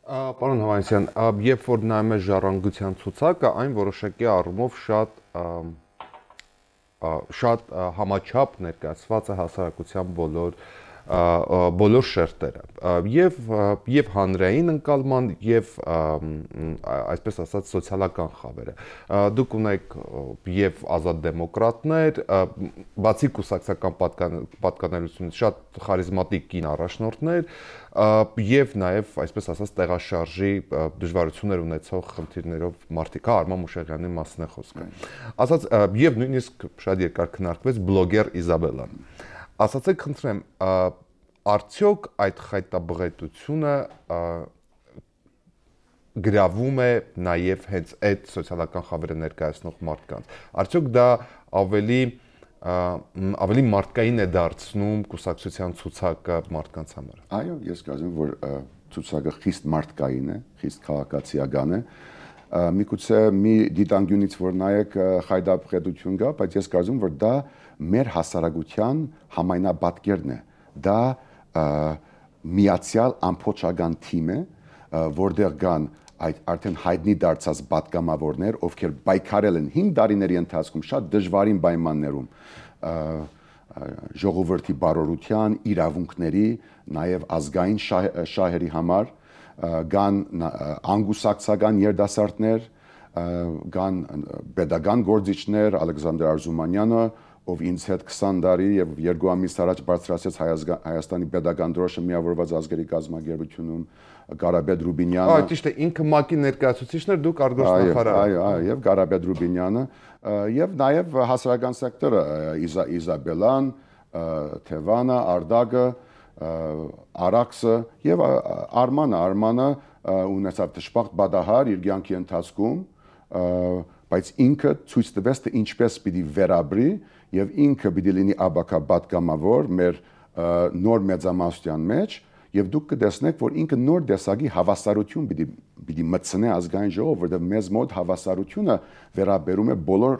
Պարոն Հովհաննիսյան, երբ որ նայում ես ժառանգության ցուցակը, այն որոշակի առումով շատ համաչափ ներկայացված է հասարակության բոլոր շերտերը եւ հանրային ընկալման եւ այսպես ասած սոցիալական խավերը դուք ունեք եւ ազատ դեմոկրատներ բացի կուսակցական պատկանելությունից շատ խարիզմատիկ կին առաջնորդներ եւ նաեւ այսպես ասած տեղաշարժի դժվարություններ ունեցող խնդիրներով մարդիկ Արման Մուշեղյանի մասն է խոսքը ասած եւ նույնիսկ շատ երկար քննարկվեց բլոգեր Իզաբելան ասացեք խնդրեմ արդյոք այդ խայտաբղետությունը գրավում է նաև հենց այդ սոցիալական խավերը ներկայացնող մարդկանց արդյոք դա ավելի մարդկային է դարձնում կուսակցության ցուցակը մարդկանց համար այո ես կարծում եմ որ ցուցակը խիստ մարդկային է խիստ քաղաքացիական է միգուցե մի դիտանկյունից որ նայեք խայտաբղետություն կա բայց ես կարծում եմ որ դա մեր հասարակության համայնաբատկերն է դա միացյալ ամփոփչական թիմ է որտեղ կան այդ արդեն հայտնի դարձած պատգամավորներ ովքեր պայքարել են 5 տարիների ընթացքում շատ դժվարին պայմաններում ժողովրդի բարօրության իրավունքների նաև ազգային շահերի համար կան անգուսակցական երիտասարդներ կան pedagogan գործիչներ Ալեքսանդր Արզումանյանը ով ինձ հետ 20 տարի եւ 2 ամիս առաջ բարձրացեց Հայաստանի pedagogan դրոշը միավորված ազգերի կազմակերպությունում Ղարաբեդ Ռուբինյանը ճիշտ է ինքը ՄԱԿ-ի ներկայացուցիչներ դուք արգոսնախարար այո եւ Ղարաբեդ Ռուբինյանը եւ նաեւ հասարակական սեկտորը Իզաբելան Թևանը Արդագը Արաքսը եւ Արմանը ունեցավ դժբախտ բադահար իր կյանքի ընթացքում բայց ինքը ցույց տվեց թե ինչպես պիտի վերաբրի եւ ինքը պիտի լինի աբակաբատկամավոր մեր նոր մեծամասնության մեջ եւ դուք կտեսնեք որ ինքը նոր տեսակի հավասարություն պիտի մտցնի ազգային ժողով որտեղ մեզ մոտ հավասարությունը վերաբերում է բոլոր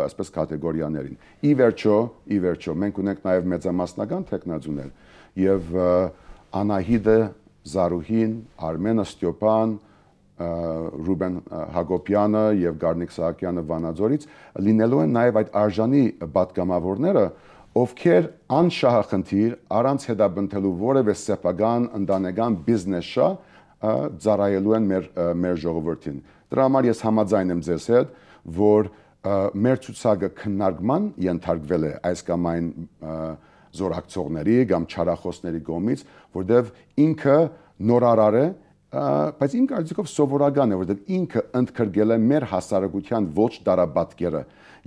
այսպես կատեգորիաներին ի վերջո մենք ունենք նաեւ մեծամասնական տեխնազուներ եւ Անահիտը Զարուհին Արմենը Ստյոպան Ռուբեն Հակոբյանը եւ Գառնիկ Սահակյանը Վանաձորից լինելու են նաեւ այդ արժանի պատգամավորները ովքեր անշահախնդիր առանց հետապնդելու որևէ սեփական ընտանեկան բիզնեսը ծառայելու են մեր ժողովրդին դրա համար ես համաձայն եմ ձեզ հետ որ մեր ցուցակը քննարկման ենթարկվել է այս կամ այն զորակցողների կամ չարախոսների կողմից որտեղ ինքը նորարար է բայց իմ կարծիքով սովորական է որտեղ ինքը ընդգրկել է մեր հասարակության ոչ դարաբատկերը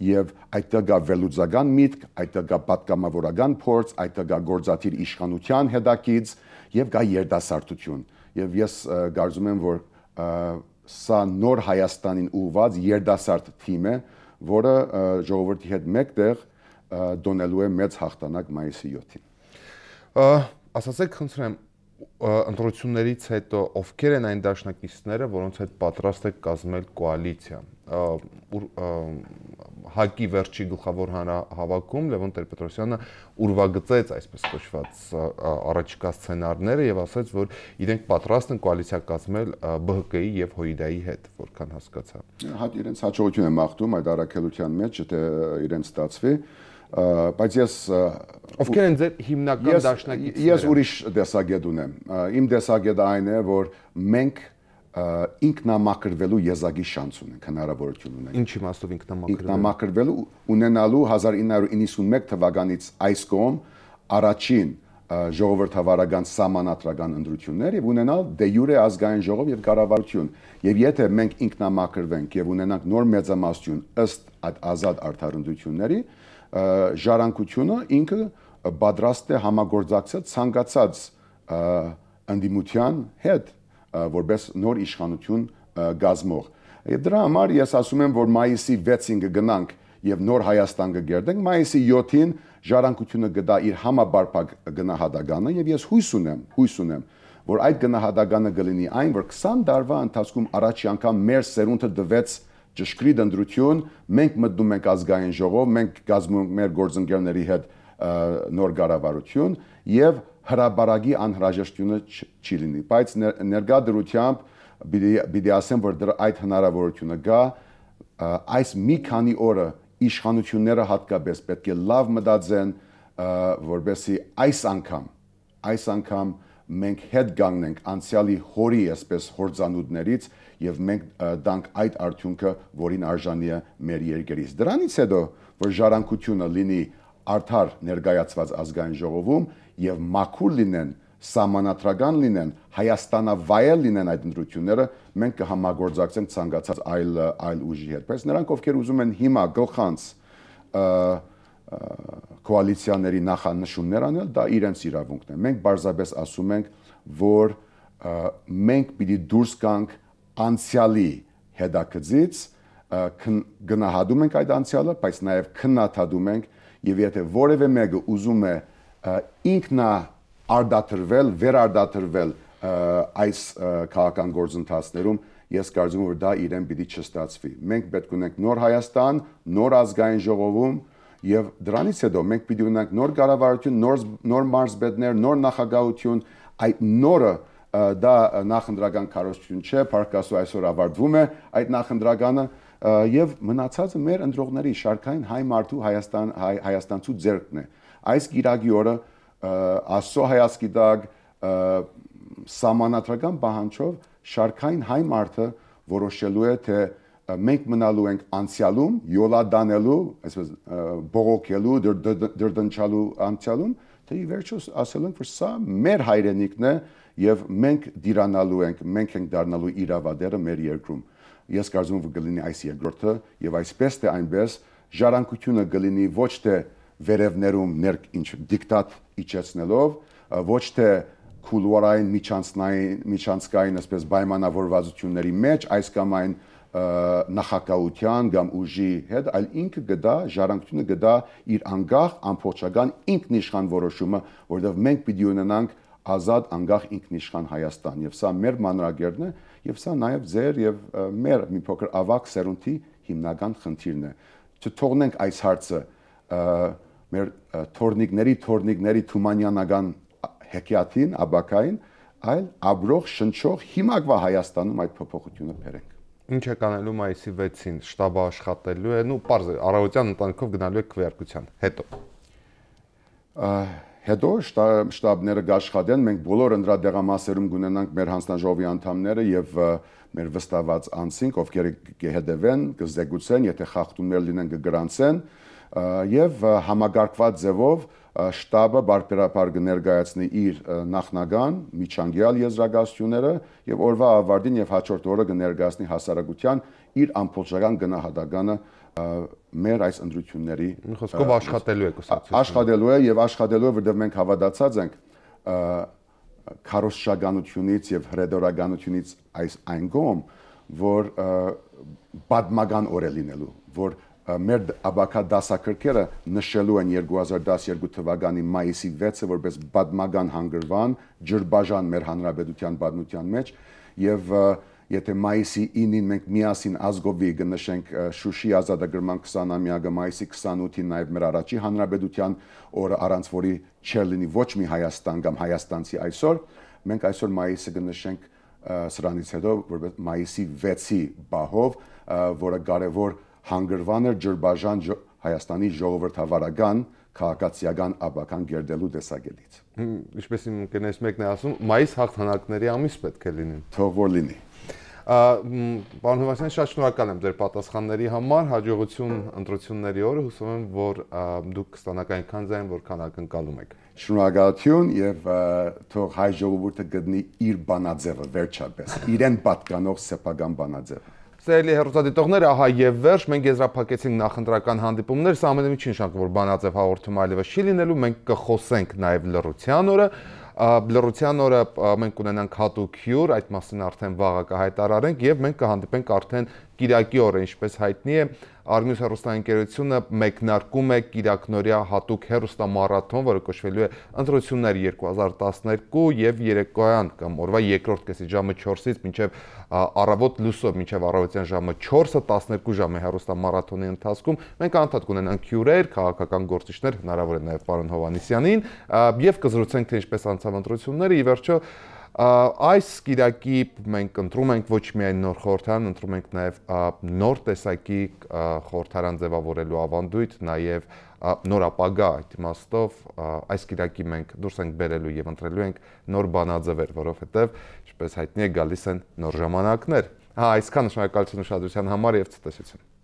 եւ այդտեղ կա վերլուծական միտք, այդտեղ կա պատգամավորական փորձ, այդտեղ կա գործադիր իշխանության հետաքից եւ կա երիտասարդություն եւ ես կարծում եմ որ սա նոր Հայաստանին ուղղված երիտասարդ թիմ է որը ժողովրդի հետ մեկտեղ դոնելու է մեծ հաղթանակ մայիսի 7-ին ասացեք խնդրեմ ընտրություններից հետո ովքեր են այն դաշնակիցները, որոնց հետ պատրաստ եք կազմել կոալիցիա։ ՀԱԿ-ի վերջի գլխավոր հանրահավաքում Լևոն Տեր-Պետրոսյանը ուրվագծեց այսպես կոչված առաջիկա սցենարները եւ ասաց, որ իրենք պատրաստ են կոալիցիա կազմել ԲՀԿ-ի եւ ՀՅԴ-ի հետ, որքան հասկացա։ Հատ իրենց հաջողություն եմ մաղթում այդ առաքելության մեջ, թե իրենց ստացվի բայց ես ովքեր են ձեր հիմնական դաշնակիցները ես ուրիշ տեսակետ ունեմ իմ տեսակետը այն է որ մենք ինքնամաքրվելու եզակի շանս ունենք հնարավորություն ունենք ինչ իմաստով ինքնամաքրվելու ունենալու 1991 թվականից այս կողմ առաջին ժողովրդավարական սահմանադրական ընտրություններ եւ ունենալ դե յուրե ազգային ժողով եւ կառավարություն եւ եթե մենք ինքնամաքրվենք եւ ունենանք նոր մեծամասնություն ըստ այդ ազատ արդարությունների ժառանգությունը ինքը պատրաստ է համագործակցել ցանկացած ընդդիմության հետ որպես նոր իշխանություն գազմող եւ դրա համար ես ասում եմ որ մայիսի 6-ին կգնանք եւ նոր Հայաստան կգերդենք մայիսի 7-ին ժառանգությունը կդա իր համապարփակ գնահատականը եւ ես հույս ունեմ որ այդ գնահատականը կլինի այն որ 20 տարվա ընթացքում առաջի անգամ մեր սերունդը դվեց ճշգրիտ ընտրություն, մենք մտնում ենք ազգային ժողով, մենք կազմում ենք մեր գործընկերների հետ նոր կառավարություն եւ հրաբարագի անհրաժեշտությունը չի լինի, բայց ներկա դրությամբ պիտի ասեմ, որ այդ հնարավորությունը կա, այս մի քանի օրը իշխանությունները հատկապես պետք է լավ մտածեն, որպեսզի այս անգամ մենք հետ կանգնենք անցյալի հորի այսպես հորձանուտներից եւ մենք տանք այդ արդյունքը, որին արժանի է մեր երկրից։ Դրանից հետո, որ ժառանգությունը լինի արդար ներկայացված ազգային ժողովում եւ մաքուր լինեն, սահմանադրական լինեն, Հայաստանավայել լինեն այդ ընտրությունները, մենք կհամագործակցենք ցանկացած այլ ուժի հետ։ Բայց նրանք, ովքեր ուզում են հիմա գլխանց կոալիցիաների նախանշումներ անել, դա իրենց իրավունքն է։ Մենք բարձրապես ասում ենք, որ մենք պիտի դուրս գանք անցյալի հետաքրքրից, գնահատում ենք այդ անցյալը, բայց նաև քննադատում ենք, եւ եթե որևէ մեկը ուզում է ինքնա արդատրվել, վերարտադրվել այս քաղաքական գործընթացներում, ես կարծում եմ, որ դա իրեն պիտի չստացվի։ Մենք պետք ունենք նոր Հայաստան, նոր ազգային ժողովում եւ դրանից հետո մենք պիտի ունենանք նոր կառավարություն, նոր մարզպետներ, նոր նախագահություն, այդ նորը դա նախընտրական քարոզություն չէ, Փարքասու այսօր ավարտվում է այդ նախընտրականը եւ մնացածը մեր ընտրողների շարքային հայ մարդու հայաստանցու ձեռքն է։ Այս գիրագի օրը Աստծո հայացքի տակ սահմանադրական պահանջով շարքային հայ մարդը որոշելու է, թե մենք մնալու ենք անցյալում, յոլադանելու, այսպես բողոքելու, դրդնչալու անցյալում, թե ի վերջո ասել ենք, որ սա մեր հայրենիքն է եւ մենք դիրանալու ենք, մենք ենք դառնալու իրավադերը մեր երկրում։ Ես կարծում եմ, որ կլինի այս երկրորդը եւ այսպես թե այնպես ժառանգությունը կլինի ոչ թե վերևներում ինչ դիկտատ իջեցնելով, ոչ թե քուլուարային միջանցքային այսպես պայմանավորվածությունների մեջ, այս կամ այն նախագահության կամ ուժի հետ, այլ ինքը գտա, ժառանգությունը գտա իր անկախ, ամբողջական ինքնիշխան որոշումը, որովհետև մենք պիտի ունենանք ազատ, անկախ ինքնիշխան Հայաստան, եւ սա մեր մանրակերտն է, եւ սա նաեւ ձեր եւ մեր մի փոքր ավակ սերունդի հիմնական խնդիրն է։ Չթողնենք այս հարցը մեր թորնիկների թումանյանական հեքիաթին, աբակային, այլ ապրող, շնչող հիմակվա Հայաստանում այդ փոփոխությունը բերենք։ Ինչ է կանելու մայիսի 6-ին, շտաբը աշխատելու է, պարզ է, առավոտյան ընտանիքով գնալու է քվեարկության, հետո շտաբները կաշխատեն, մենք բոլոր ընտրադեղամասերում կունենանք մեր հանձնաժողովի անդամները եւ մեր վստահված անձինք, ովքեր կհետևեն, կզեկուցեն, եթե խախտումներ լինեն կգրանցեն եւ համագարկված ձևով շտաբը բարբերաբար կներկայացնի իր նախնական միջանկյալ եզրակացությունները եւ օրվա ավարտին եւ հաջորդ օրը կներկայացնի հասարակության իր ամբողջական գնահատականը մեր այս ընտրությունների խոսքով աշխատելու է կուսակցությունը աշխատելու է եւ աշխատելու է, որովհետեւ մենք հավատացած ենք քարոզչականությունից եւ հրեդորականությունից այն կողմ, որ պատմական օր է լինելու, որ մեր աբակա դասակրկերը նշելու են 2012 թվականի մայիսի 6-ը որպես պատմական հանգրվան, ջրբաժան մեր հանրապետության պատմության մեջ եւ եթե մայիսի 9-ին մենք միասին ազգովի կնշենք Շուշի ազատագրման 20-ամյակը, մայիսի 28-ին նաեւ մեր առաջի հանրապետության օրը, առանց որի չէր լինի ոչ մի Հայաստան կամ հայաստանցի այսօր, մենք այսօր մայիսը կնշենք սրանից հետո որպես մայիսի 6-ի բահով, որը կարևոր հանգրվան էր ջրբաժան Հայաստանի ժողովրդավարական քաղաքացիական աբական գերդելու տեսակետից։ Ինչպես իմ ընկերներից մեկն է ասում, մայիս հաղթանակների ամիս պետք է լինի։ Թող որ լինի։ Պարոն Հովհաննիսյան, շատ շնորհակալ եմ ձեր պատասխանների համար, հաջողություն ընտրությունների օրը, հուսով եմ, որ դուք կստանաք այնքան ձայն, որքան ակնկալում եք։ Շնորհակալություն եւ թող հայ ժողովուրդը գտնի իր բանաձևը վերջապես, իրեն պատկանող սեփական բանաձևը։ Սիրելի հեռուստադիտողներ, ահա եւ վերջ, մենք եզրափակեցինք նախընտրական հանդիպումներ, սա ամենը չի նշանակում, որ բանաձև հաղորդում այլևս չի լինելու, մենք կխոսենք նաեւ լռության օրը։ Լռության օրը մենք ունենանք հատուկ հյուր, այդ մասին արդեն վաղը կհայտարարենք եւ մենք կհանդիպենք արդեն կիրակի օրը, ինչպես հայտնի է, Արմյուս հեռուստաընկերությունը մեկնարկում է կիրակնօրյա հատուկ հեռուստամարաթոն, որը կոչվելու է ընտրություններ 2012 եւ երեկոյան կամ օրվա երկրորդ կեսի ժամը 4-ից մինչեւ առավոտ լուսով մինչեւ առավոտյան ժամը 4-ը 12 ժամի հեռուստամարաթոնի ընթացքում մենք անդադ կունենանք հյուրեր, քաղաքական գործիչներ, հնարավոր է նաեւ պարոն Հովհաննիսյանին, եւ կզրուցենք թե ինչպես անցավ ընտրությունները, ի վերջո այս կիրակի մենք ընտրում ենք ոչ միայն նոր խորհրդարան, ընտրում ենք նաև նոր տեսակի խորհրդարան ձևավորելու ավանդույթ, նաև նոր ապագա այդ իմաստով այս կիրակի մենք դուրս ենք բերելու եւ ընտրելու ենք նոր բանաձևեր, որովհետեւ ինչպես հայտնի է գալիս են նոր ժամանակներ։ Այսքանը շնորհակալություն ուշադրության համար եւ ցտեսություն։